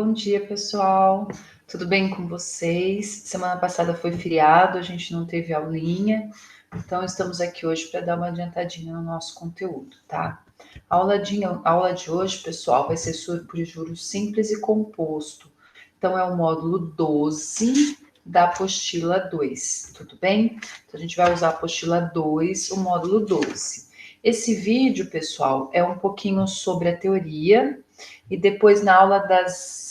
Bom dia, pessoal. Tudo bem com vocês? Semana passada foi feriado, a gente não teve aulinha, então estamos aqui hoje para dar uma adiantadinha no nosso conteúdo, tá? A aula de hoje, pessoal, vai ser sobre juros simples e composto. Então, é o módulo 12 da apostila 2, tudo bem? Então, a gente vai usar a apostila 2, o módulo 12. Esse vídeo, pessoal, é um pouquinho sobre a teoria, e depois na aula das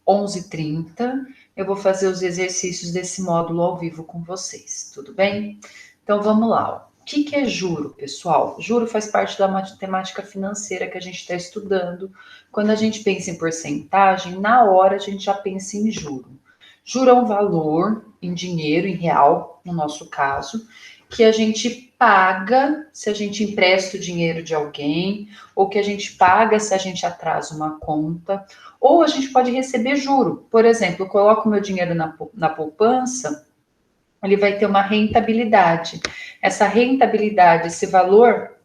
11h30 eu vou fazer os exercícios desse módulo ao vivo com vocês, tudo bem? Então vamos lá. O que é juro, pessoal? Juro faz parte da matemática financeira que a gente está estudando. Quando a gente pensa em porcentagem, na hora a gente já pensa em juro. Juro é um valor em dinheiro, em real, no nosso caso, que a gente paga se a gente empresta o dinheiro de alguém, ou que a gente paga se a gente atrasa uma conta, ou a gente pode receber juro. Por exemplo, eu coloco meu dinheiro na poupança, ele vai ter uma rentabilidade. Essa rentabilidade, esse valor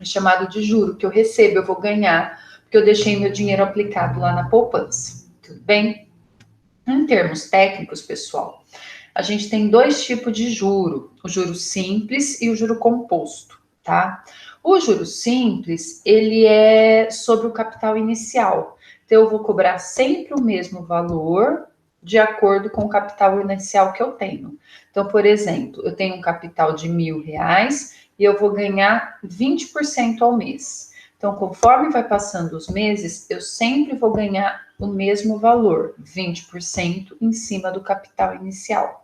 é chamado de juro que eu recebo, eu vou ganhar, porque eu deixei meu dinheiro aplicado lá na poupança. Tudo bem? Em termos técnicos, pessoal, a gente tem dois tipos de juro, o juro simples e o juro composto, tá? O juro simples, ele é sobre o capital inicial. Então, eu vou cobrar sempre o mesmo valor de acordo com o capital inicial que eu tenho. Então, por exemplo, eu tenho um capital de R$ 1.000 e eu vou ganhar 20% ao mês. Então, conforme vai passando os meses, eu sempre vou ganhar o mesmo valor, 20% em cima do capital inicial.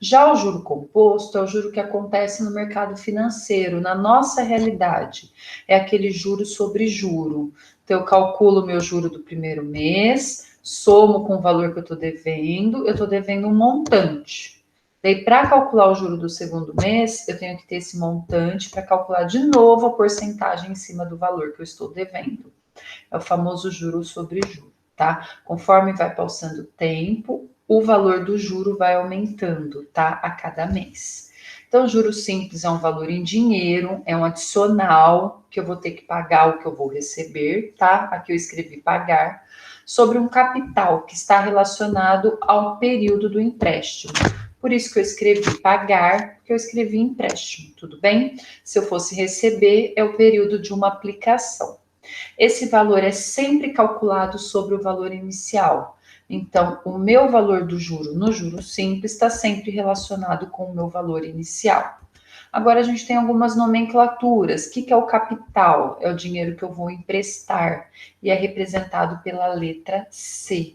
Já o juro composto é o juro que acontece no mercado financeiro, na nossa realidade. É aquele juro sobre juro. Então, eu calculo o meu juro do primeiro mês, somo com o valor que eu estou devendo um montante. Daí, para calcular o juro do segundo mês, eu tenho que ter esse montante para calcular de novo a porcentagem em cima do valor que eu estou devendo. É o famoso juro sobre juro, tá? Conforme vai passando o tempo, o valor do juro vai aumentando, tá? A cada mês. Então, juro simples é um valor em dinheiro, é um adicional que eu vou ter que pagar o que eu vou receber, tá? Aqui eu escrevi pagar, sobre um capital que está relacionado ao período do empréstimo. Por isso que eu escrevi pagar, porque eu escrevi empréstimo, tudo bem? Se eu fosse receber, é o período de uma aplicação. Esse valor é sempre calculado sobre o valor inicial. Então, o meu valor do juro no juro simples está sempre relacionado com o meu valor inicial. Agora, a gente tem algumas nomenclaturas. O que é o capital? É o dinheiro que eu vou emprestar e é representado pela letra C.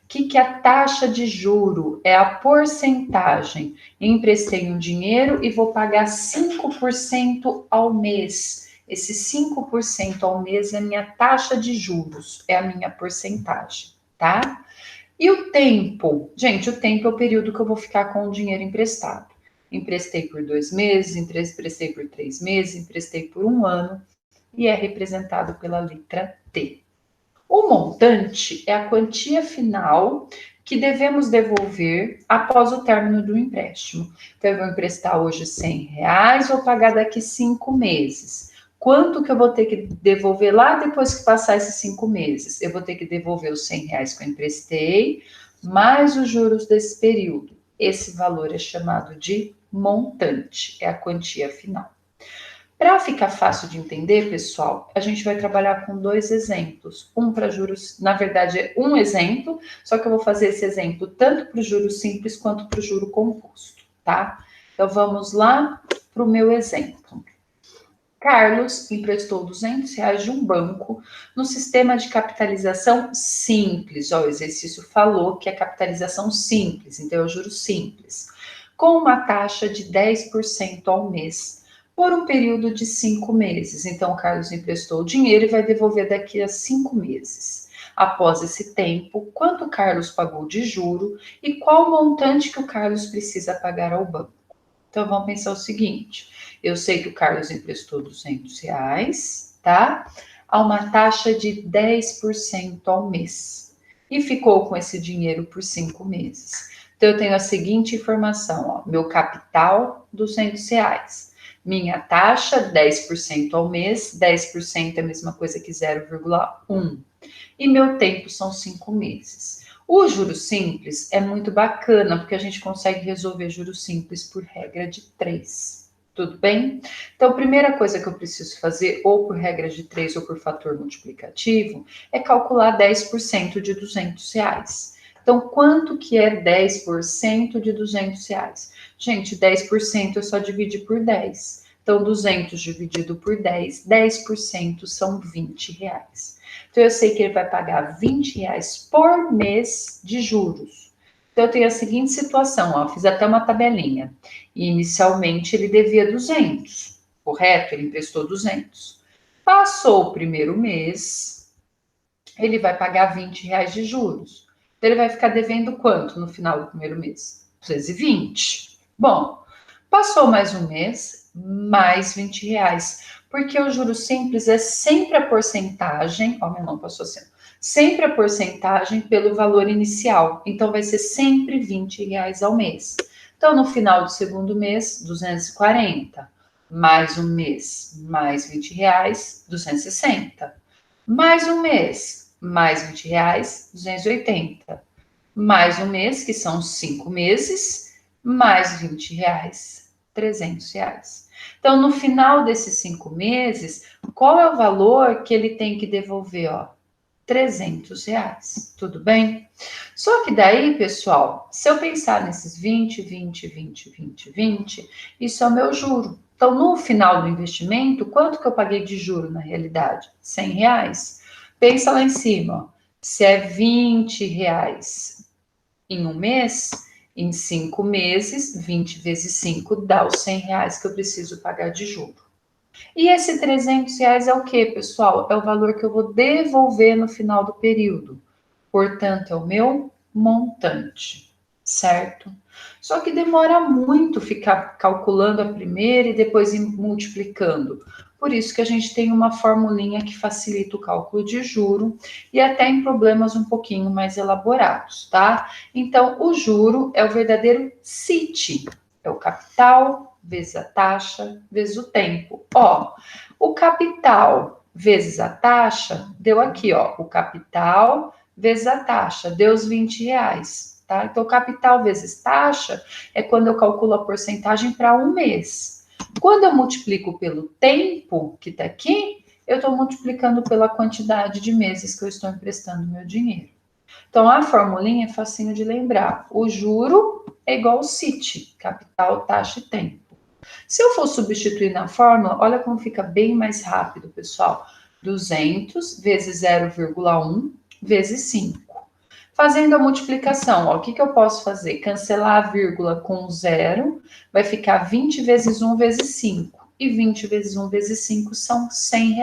O que é a taxa de juro? É a porcentagem. Emprestei um dinheiro e vou pagar 5% ao mês. Esse 5% ao mês é a minha taxa de juros, é a minha porcentagem, tá? E o tempo? Gente, o tempo é o período que eu vou ficar com o dinheiro emprestado. Emprestei por 2 meses, emprestei por 3 meses, emprestei por um ano e é representado pela letra T. O montante é a quantia final que devemos devolver após o término do empréstimo. Então, eu vou emprestar hoje R$ 100, vou pagar daqui 5 meses. Quanto que eu vou ter que devolver lá depois que passar esses 5 meses? Eu vou ter que devolver os R$ 100 que eu emprestei, mais os juros desse período. Esse valor é chamado de montante, é a quantia final. Para ficar fácil de entender, pessoal, a gente vai trabalhar com dois exemplos. Um para juros, na verdade, é um exemplo, só que eu vou fazer esse exemplo tanto para o juro simples quanto para o juro composto, tá? Então vamos lá para o meu exemplo. Carlos emprestou R$ 200 de um banco no sistema de capitalização simples. Ó, o exercício falou que é capitalização simples, então é o juro simples, com uma taxa de 10% ao mês por um período de 5 meses. Então, o Carlos emprestou o dinheiro e vai devolver daqui a 5 meses. Após esse tempo, quanto o Carlos pagou de juro e qual o montante que o Carlos precisa pagar ao banco? Então, vamos pensar o seguinte: eu sei que o Carlos emprestou R$ 200, tá? A uma taxa de 10% ao mês. E ficou com esse dinheiro por 5 meses. Então, eu tenho a seguinte informação: ó, meu capital, R$ 200. Minha taxa, 10% ao mês, 10% é a mesma coisa que 0,1. E meu tempo são 5 meses. O juros simples é muito bacana, porque a gente consegue resolver juros simples por regra de 3. Tudo bem? Então, a primeira coisa que eu preciso fazer, ou por regra de 3 ou por fator multiplicativo, é calcular 10% de R$ 200. Então, quanto que é 10% de R$ 200? Gente, 10% é só dividir por 10. Então, 200 dividido por 10, 10% são R$ 20. Então, eu sei que ele vai pagar R$ 20 por mês de juros. Então, eu tenho a seguinte situação, ó, fiz até uma tabelinha. E, inicialmente, ele devia 200, correto? Ele emprestou 200. Passou o primeiro mês, ele vai pagar R$ 20 de juros. Então, ele vai ficar devendo quanto no final do primeiro mês? 220. Bom, passou mais um mês, mais R$ 20. Porque o juro simples é sempre a porcentagem, ó, minha mão passou assim, sempre a porcentagem pelo valor inicial. Então, vai ser sempre R$ 20 ao mês. Então, no final do segundo mês, 240. Mais um mês, mais R$ 20, 260. Mais um mês, mais R$ 20, 280. Mais um mês, que são 5 meses, mais R$ 20, R$ 300. Então, no final desses 5 meses, qual é o valor que ele tem que devolver? Ó, R$ 300. Tudo bem? Só que daí, pessoal, se eu pensar nesses 20, 20, 20, 20, 20, isso é o meu juro. Então, no final do investimento, quanto que eu paguei de juro na realidade? R$ 100. Pensa lá em cima, ó. Se é R$ 20 em um mês, em 5 meses, 20 vezes 5 dá os R$ 100 que eu preciso pagar de juro. E esse R$ 300 é o que, pessoal? É o valor que eu vou devolver no final do período. Portanto, é o meu montante, certo? Só que demora muito ficar calculando a primeira e depois multiplicando. Por isso que a gente tem uma formulinha que facilita o cálculo de juro e até em problemas um pouquinho mais elaborados, tá? Então, o juro é o verdadeiro CIT, é o capital vezes a taxa vezes o tempo. Ó, o capital vezes a taxa deu aqui, ó, o capital vezes a taxa, deu os R$ 20, tá? Então, capital vezes taxa é quando eu calculo a porcentagem para um mês. Quando eu multiplico pelo tempo que está aqui, eu estou multiplicando pela quantidade de meses que eu estou emprestando meu dinheiro. Então, a formulinha é facinho de lembrar. O juro é igual ao CIT, capital, taxa e tempo. Se eu for substituir na fórmula, olha como fica bem mais rápido, pessoal. 200 vezes 0,1 vezes 5. Fazendo a multiplicação, ó, o que eu posso fazer? Cancelar a vírgula com 0, vai ficar 20 vezes 1 vezes 5. E 20 vezes 1 vezes 5 são R$ 100,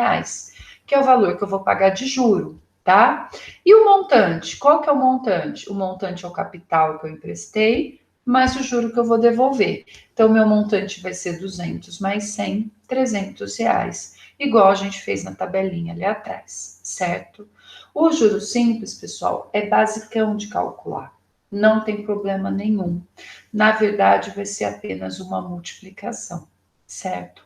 que é o valor que eu vou pagar de juro, tá? E o montante? Qual que é o montante? O montante é o capital que eu emprestei, mais o juro que eu vou devolver. Então, meu montante vai ser 200 mais 100, R$ 300, igual a gente fez na tabelinha ali atrás, certo? O juro simples, pessoal, é basicão de calcular. Não tem problema nenhum. Na verdade, vai ser apenas uma multiplicação, certo?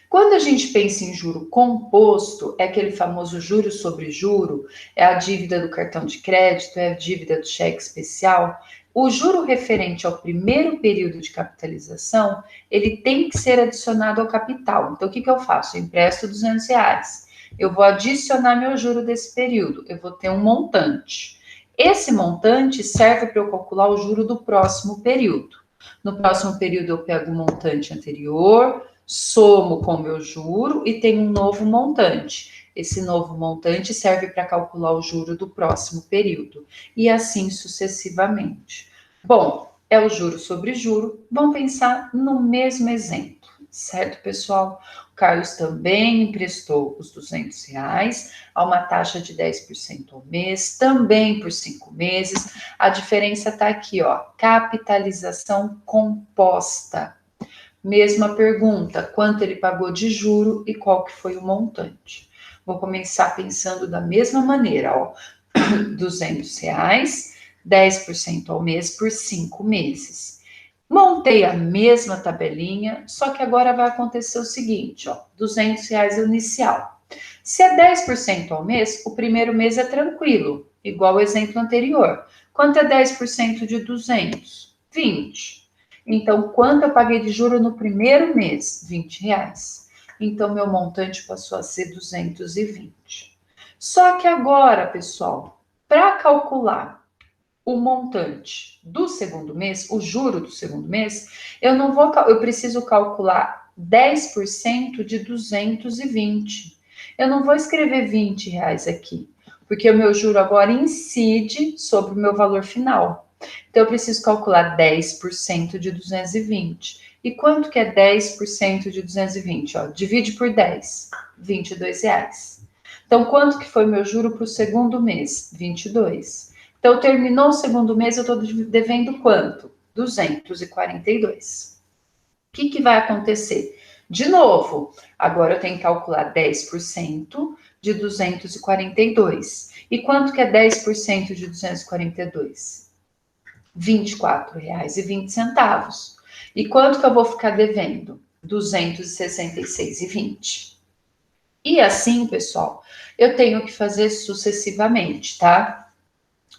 Quando a gente pensa em juro composto, é aquele famoso juro sobre juro, é a dívida do cartão de crédito, é a dívida do cheque especial. O juro referente ao primeiro período de capitalização, ele tem que ser adicionado ao capital. Então, o que eu faço? Eu empresto R$ 200. Eu vou adicionar meu juro desse período. Eu vou ter um montante. Esse montante serve para eu calcular o juro do próximo período. No próximo período, eu pego o montante anterior, somo com o meu juro e tenho um novo montante. Esse novo montante serve para calcular o juro do próximo período, e assim sucessivamente. Bom, é o juro sobre juro. Vamos pensar no mesmo exemplo, certo, pessoal? O Carlos também emprestou os R$ 200 a uma taxa de 10% ao mês, também por 5 meses. A diferença está aqui, ó, capitalização composta. Mesma pergunta, quanto ele pagou de juro e qual que foi o montante? Vou começar pensando da mesma maneira, ó, R$ 200, 10% ao mês por 5 meses. Montei a mesma tabelinha, só que agora vai acontecer o seguinte, ó, R$ 200 inicial. Se é 10% ao mês, o primeiro mês é tranquilo, igual o exemplo anterior. Quanto é 10% de 200? 20. Então, quanto eu paguei de juro no primeiro mês? R$ 20. Então, meu montante passou a ser 220. Só que agora, pessoal, para calcular o montante do segundo mês, o juro do segundo mês, eu preciso calcular 10% de 220. Eu não vou escrever R$ 20 aqui, porque o meu juro agora incide sobre o meu valor final. Então, eu preciso calcular 10% de 220. E quanto que é 10% de 220? Ó, divide por 10, R$ 22. Então, quanto que foi meu juro para o segundo mês? 22. Então, terminou o segundo mês, eu estou devendo quanto? 242. O que vai acontecer? De novo, agora eu tenho que calcular 10% de 242. E quanto que é 10% de 242? R$ 24,20. E quanto que eu vou ficar devendo? 266,20. E assim, pessoal, eu tenho que fazer sucessivamente, tá?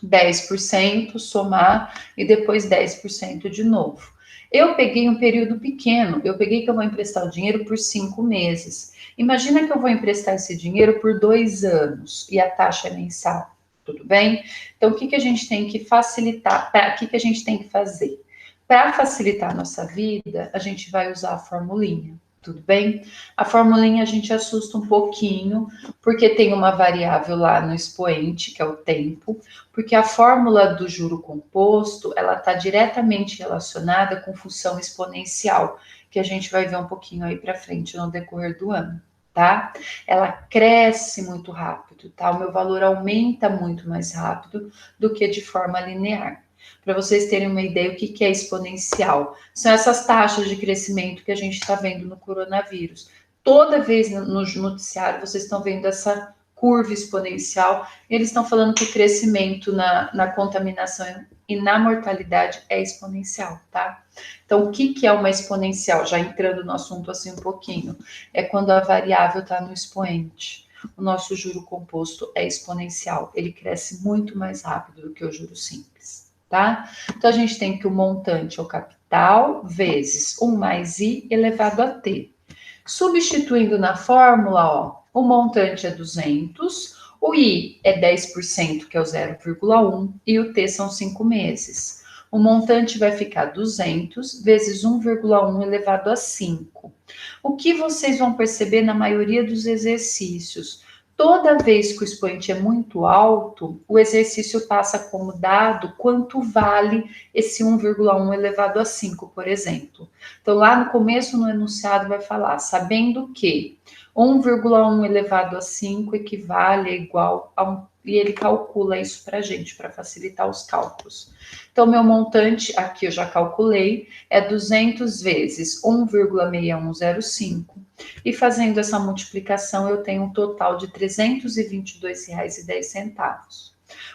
10%, somar e depois 10% de novo. Eu peguei um período pequeno, eu peguei que eu vou emprestar o dinheiro por 5 meses. Imagina que eu vou emprestar esse dinheiro por 2 anos e a taxa é mensal, tudo bem? Então, o que a gente tem que facilitar? O que a gente tem que fazer? Para facilitar a nossa vida, a gente vai usar a formulinha. Tudo bem? A formulinha a gente assusta um pouquinho, porque tem uma variável lá no expoente, que é o tempo, porque a fórmula do juro composto, ela está diretamente relacionada com função exponencial, que a gente vai ver um pouquinho aí para frente no decorrer do ano, tá? Ela cresce muito rápido, tá? O meu valor aumenta muito mais rápido do que de forma linear. Para vocês terem uma ideia, o que é exponencial? São essas taxas de crescimento que a gente está vendo no coronavírus. Toda vez no noticiário vocês estão vendo essa curva exponencial, e eles estão falando que o crescimento na contaminação e na mortalidade é exponencial, tá? Então, o que é uma exponencial? Já entrando no assunto assim um pouquinho, é quando a variável está no expoente. O nosso juro composto é exponencial, ele cresce muito mais rápido do que o juro simples, tá? Então, a gente tem que o montante é o capital vezes 1 mais I elevado a T. Substituindo na fórmula, ó, o montante é 200, o I é 10%, que é o 0,1, e o T são 5 meses. O montante vai ficar 200 vezes 1,1 elevado a 5. O que vocês vão perceber na maioria dos exercícios? Toda vez que o expoente é muito alto, o exercício passa como dado quanto vale esse 1,1 elevado a 5, por exemplo. Então, lá no começo, no enunciado, vai falar, sabendo que 1,1 elevado a 5 equivale a igual a 1, e ele calcula isso para a gente, para facilitar os cálculos. Então, meu montante, aqui eu já calculei, é 200 vezes 1,6105, e fazendo essa multiplicação, eu tenho um total de R$ 322,10.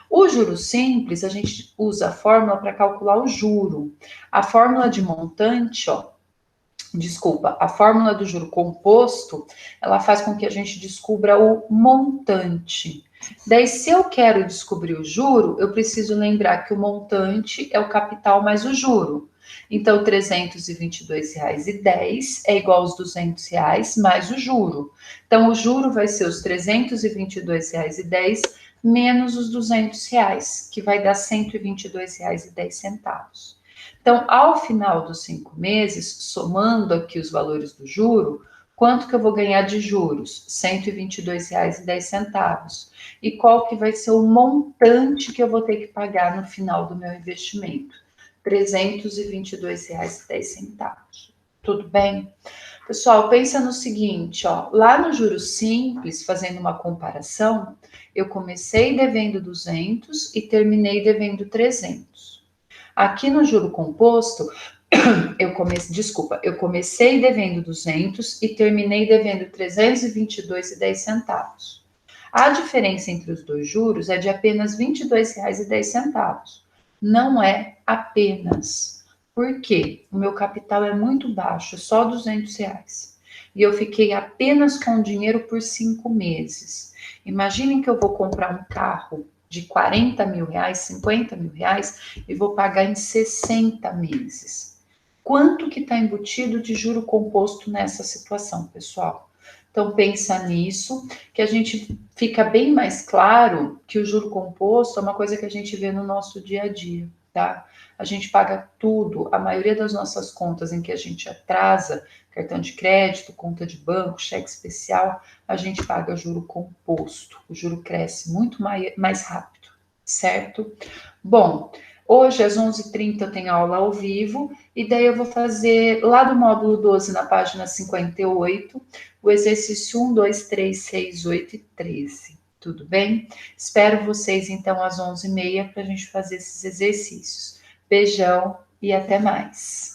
O juro simples, a gente usa a fórmula para calcular o juro. A fórmula de montante, ó, a fórmula do juro composto, ela faz com que a gente descubra o montante. Daí, se eu quero descobrir o juro, eu preciso lembrar que o montante é o capital mais o juro. Então, R$ 322,10 é igual aos R$ 200 mais o juro. Então, o juro vai ser os R$ 322,10 menos os R$ 200, que vai dar R$ 122,10. Então, ao final dos 5 meses, somando aqui os valores do juro, quanto que eu vou ganhar de juros? R$ 122,10. E qual que vai ser o montante que eu vou ter que pagar no final do meu investimento? R$ 322,10. Tudo bem? Pessoal, pensa no seguinte, ó, lá no juros simples, fazendo uma comparação, eu comecei devendo 200 e terminei devendo 300. Aqui no juro composto, eu comecei devendo 200 e terminei devendo R$ 322,10. A diferença entre os dois juros é de apenas R$ 22,10. Não é apenas. Por quê? O meu capital é muito baixo, só R$ 200. E eu fiquei apenas com dinheiro por 5 meses. Imaginem que eu vou comprar um carro de R$ 40.000, R$ 50.000 e vou pagar em 60 meses. Quanto que está embutido de juro composto nessa situação, pessoal? Então pensa nisso, que a gente fica bem mais claro que o juro composto é uma coisa que a gente vê no nosso dia a dia, tá? A gente paga tudo, a maioria das nossas contas em que a gente atrasa, cartão de crédito, conta de banco, cheque especial, a gente paga juro composto. O juro cresce muito mais rápido, certo? Bom, hoje às 11h30 eu tenho aula ao vivo, e daí eu vou fazer lá do módulo 12, na página 58, o exercício 1, 2, 3, 6, 8 e 13. Tudo bem? Espero vocês então às 11h30 para a gente fazer esses exercícios. Beijão e até mais.